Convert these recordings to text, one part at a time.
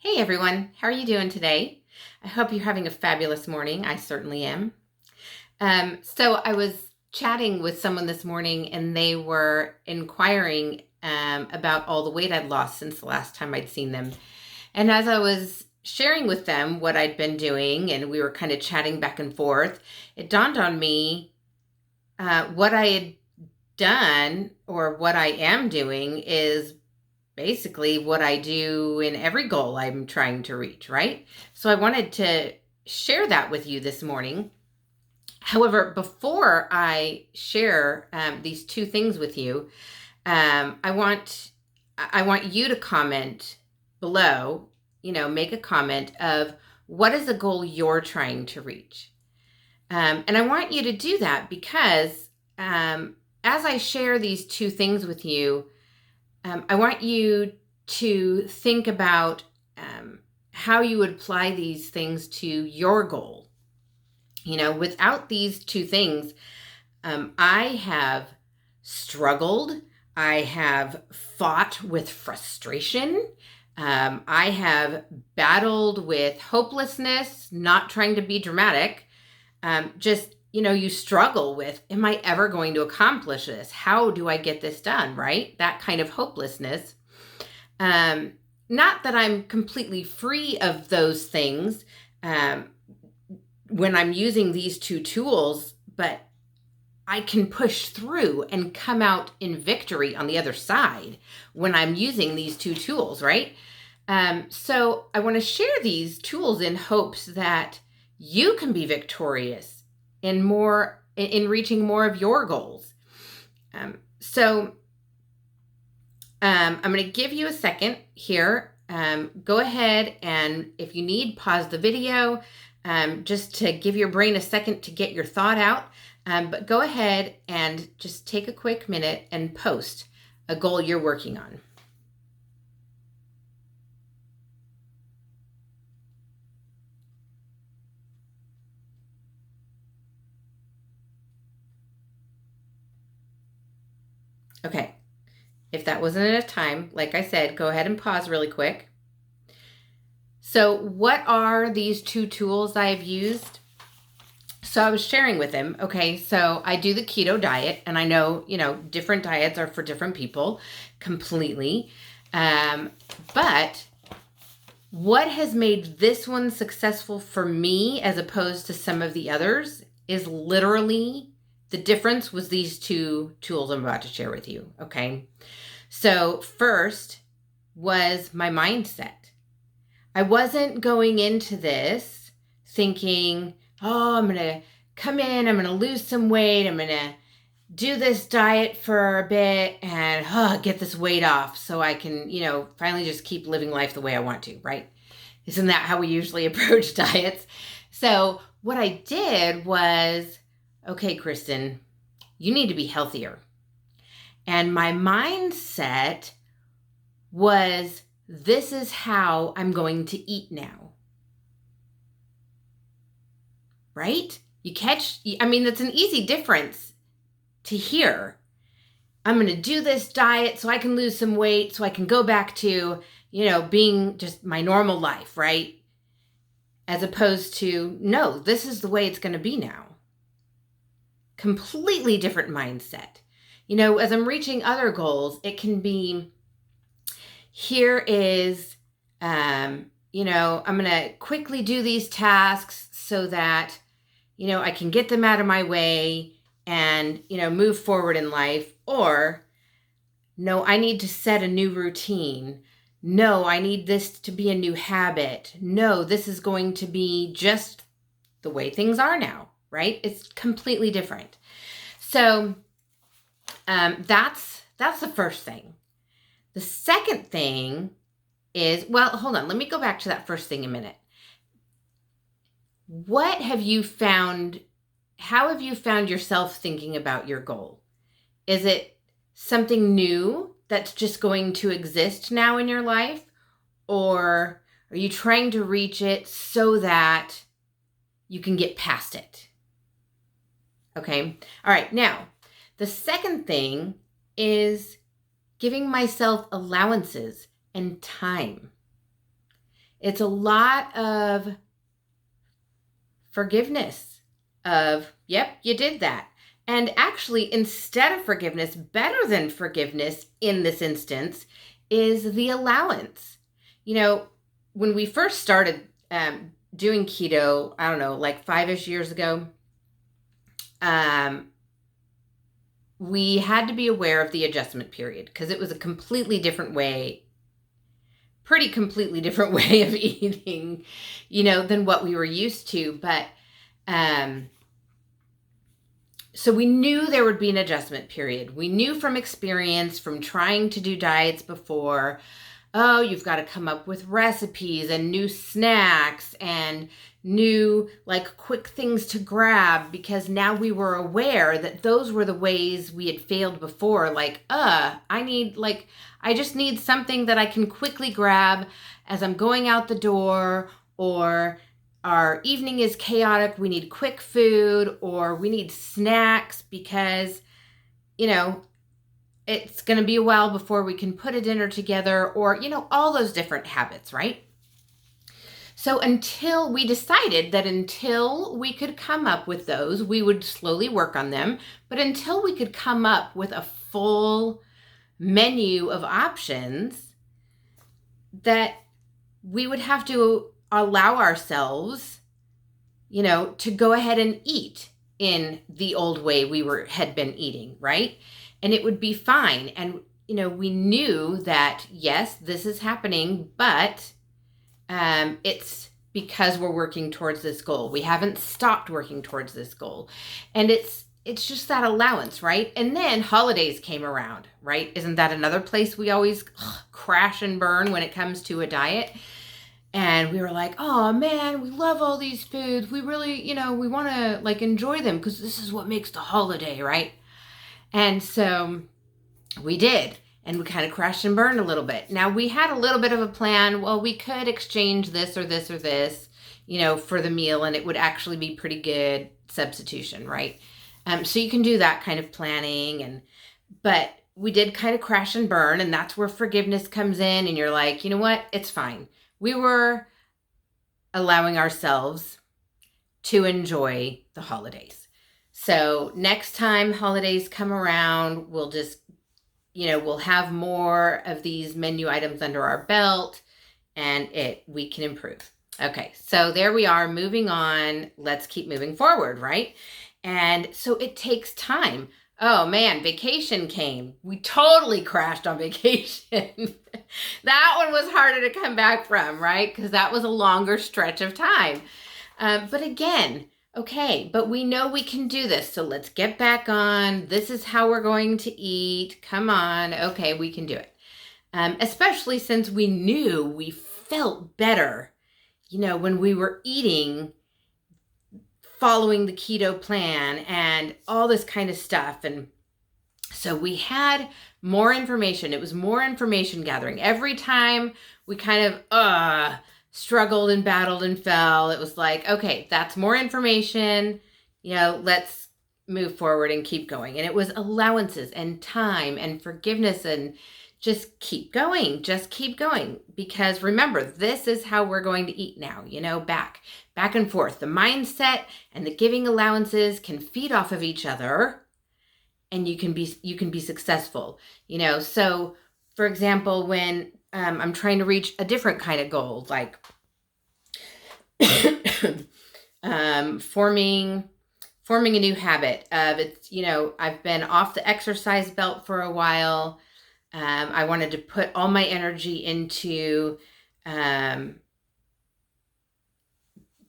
Hey everyone, how are you doing today? I hope you're having a fabulous morning. I certainly am. So I was chatting with someone this morning and they were inquiring about all the weight I'd lost since the last time I'd seen them. And as I was sharing with them what I'd been doing and we were kind of chatting back and forth, it dawned on me what I had done or what I am doing is basically what I do in every goal I'm trying to reach, right? So I wanted to share that with you this morning. However, before I share these two things with you, I want you to comment below. Make a comment of what is the goal you're trying to reach, and I want you to do that because as I share these two things with you, I want you to think about how you would apply these things to your goal. Without these two things, I have struggled. I have fought with frustration. I have battled with hopelessness, not trying to be dramatic. You struggle with, am I ever going to accomplish this? How do I get this done, right? That kind of hopelessness. Not that I'm completely free of those things when I'm using these two tools, but I can push through and come out in victory on the other side when I'm using these two tools, right? So I want to share these tools in hopes that you can be victorious in reaching more of your goals. I'm going to give you a second here. Go ahead and if you need, pause the video just to give your brain a second to get your thought out. But go ahead and just take a quick minute and post a goal you're working on. Okay, if that wasn't enough time, like I said, go ahead and pause really quick. So what are these two tools I've used? So I was sharing with him, okay, so I do the keto diet, and I know, different diets are for different people completely. But what has made this one successful for me as opposed to some of the others is literally the difference was these two tools I'm about to share with you, okay? So first was my mindset. I wasn't going into this thinking, I'm going to come in, I'm going to lose some weight, I'm going to do this diet for a bit and get this weight off so I can, finally just keep living life the way I want to, right? Isn't that how we usually approach diets? So what I did was, okay, Kristen, you need to be healthier. And my mindset was, this is how I'm going to eat now. Right? That's an easy difference to hear. I'm going to do this diet so I can lose some weight, so I can go back to, being just my normal life, right? As opposed to, no, this is the way it's going to be now. Completely different mindset. As I'm reaching other goals, it can be, here is, I'm going to quickly do these tasks so that, I can get them out of my way and, move forward in life. Or, no, I need to set a new routine. No, I need this to be a new habit. No, this is going to be just the way things are now, right? It's completely different. So that's the first thing. The second thing is, hold on. Let me go back to that first thing a minute. What have you found? How have you found yourself thinking about your goal? Is it something new that's just going to exist now in your life? Or are you trying to reach it so that you can get past it? Okay. All right. Now, the second thing is giving myself allowances and time. It's a lot of forgiveness of, yep, you did that. And actually, instead of forgiveness, better than forgiveness in this instance is the allowance. You know, when we first started doing keto, I don't know, like 5-ish years ago, we had to be aware of the adjustment period because it was a completely different way, pretty completely different way of eating, than what we were used to. But so we knew there would be an adjustment period. We knew from experience, from trying to do diets before, oh, you've got to come up with recipes and new snacks and new quick things to grab, because now we were aware that those were the ways we had failed before. I just need something that I can quickly grab as I'm going out the door, or our evening is chaotic, we need quick food, or we need snacks because, it's going to be a while before we can put a dinner together, or, all those different habits, right? So until we decided that until we could come up with those, we would slowly work on them. But until we could come up with a full menu of options, that we would have to allow ourselves, to go ahead and eat in the old way we had been eating, right? And it would be fine. And, we knew that, yes, this is happening, but it's because we're working towards this goal. We haven't stopped working towards this goal. And it's just that allowance, right? And then holidays came around, right? Isn't that another place we always crash and burn when it comes to a diet? And we were like, oh man, we love all these foods. We really, we want to enjoy them because this is what makes the holiday, right? And so we did. And we kind of crashed and burned a little bit. Now, we had a little bit of a plan. Well, we could exchange this or this or this, for the meal, and it would actually be pretty good substitution, right? So you can do that kind of planning. But we did kind of crash and burn, and that's where forgiveness comes in. And you're like, you know what? It's fine. We were allowing ourselves to enjoy the holidays. So next time holidays come around, we'll just we'll have more of these menu items under our belt, and we can improve. Okay, so there we are, moving on. Let's keep moving forward, right? And so it takes time. Oh man, vacation came. We totally crashed on vacation. That one was harder to come back from, right? Because that was a longer stretch of time. But again, okay, but we know we can do this, so let's get back on. This is how we're going to eat. Come on. Okay, we can do it. Especially since we knew we felt better, when we were eating, following the keto plan and all this kind of stuff. And so we had more information. It was more information gathering. Every time we kind of, struggled and battled and fell, it was like, okay, that's more information, let's move forward and keep going. And it was allowances and time and forgiveness and just keep going, because remember, this is how we're going to eat now, back and forth. The mindset and the giving allowances can feed off of each other, and you can be successful. So for example, when I'm trying to reach a different kind of goal, like forming a new habit of it's, I've been off the exercise belt for a while. I wanted to put all my energy into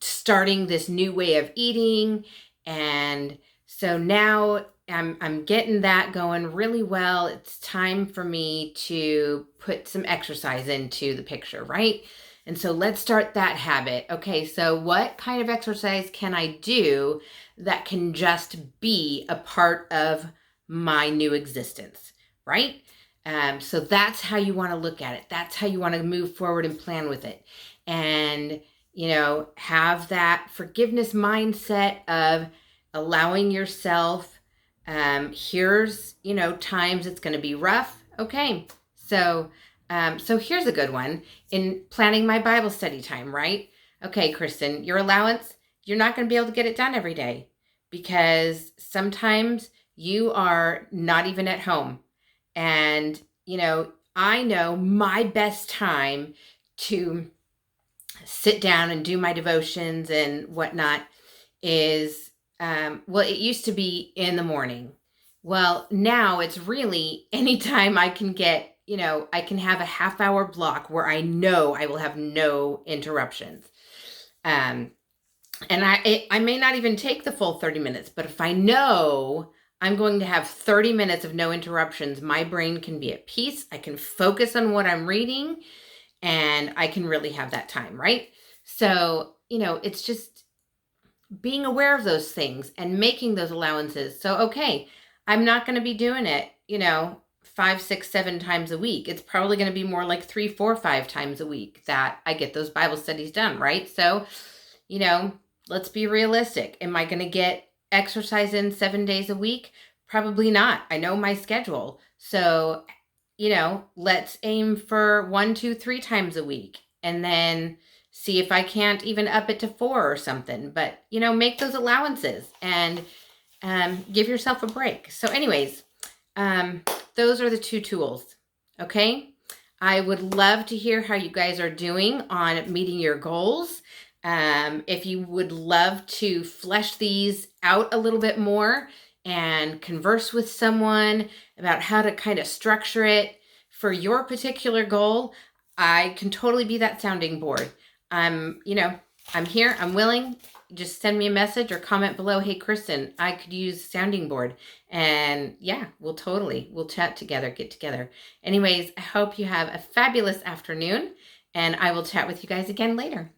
starting this new way of eating. And so now I'm getting that going really well. It's time for me to put some exercise into the picture, right? And so let's start that habit. Okay, so what kind of exercise can I do that can just be a part of my new existence, right? So that's how you want to look at it. That's how you want to move forward and plan with it. And, have that forgiveness mindset of allowing yourself, here's, times it's going to be rough. Okay, so So here's a good one in planning my Bible study time, right? Okay, Kristen, your allowance, you're not going to be able to get it done every day because sometimes you are not even at home. And, I know my best time to sit down and do my devotions and whatnot is, well, it used to be in the morning. Well, now it's really anytime I can get, I can have a half-hour block where I know I will have no interruptions. Um, and I may not even take the full 30 minutes, but if I know I'm going to have 30 minutes of no interruptions, my brain can be at peace. I can focus on what I'm reading and I can really have that time, right? So, it's just being aware of those things and making those allowances. So, okay, I'm not going to be doing it, 5, 6, 7 times a week. It's probably going to be more like 3, 4, 5 times a week that I get those Bible studies done, right? So, let's be realistic. Am I going to get exercise in 7 days a week? Probably not. I know my schedule. So, let's aim for 1, 2, 3 times a week and then see if I can't even up it to 4 or something. But, make those allowances and give yourself a break. So anyways, those are the 2 tools. Okay. I would love to hear how you guys are doing on meeting your goals. If you would love to flesh these out a little bit more and converse with someone about how to kind of structure it for your particular goal, I can totally be that sounding board. I'm here, I'm willing. Just send me a message or comment below. Hey, Kristen, I could use sounding board. And yeah, we'll chat together, get together. Anyways, I hope you have a fabulous afternoon and I will chat with you guys again later.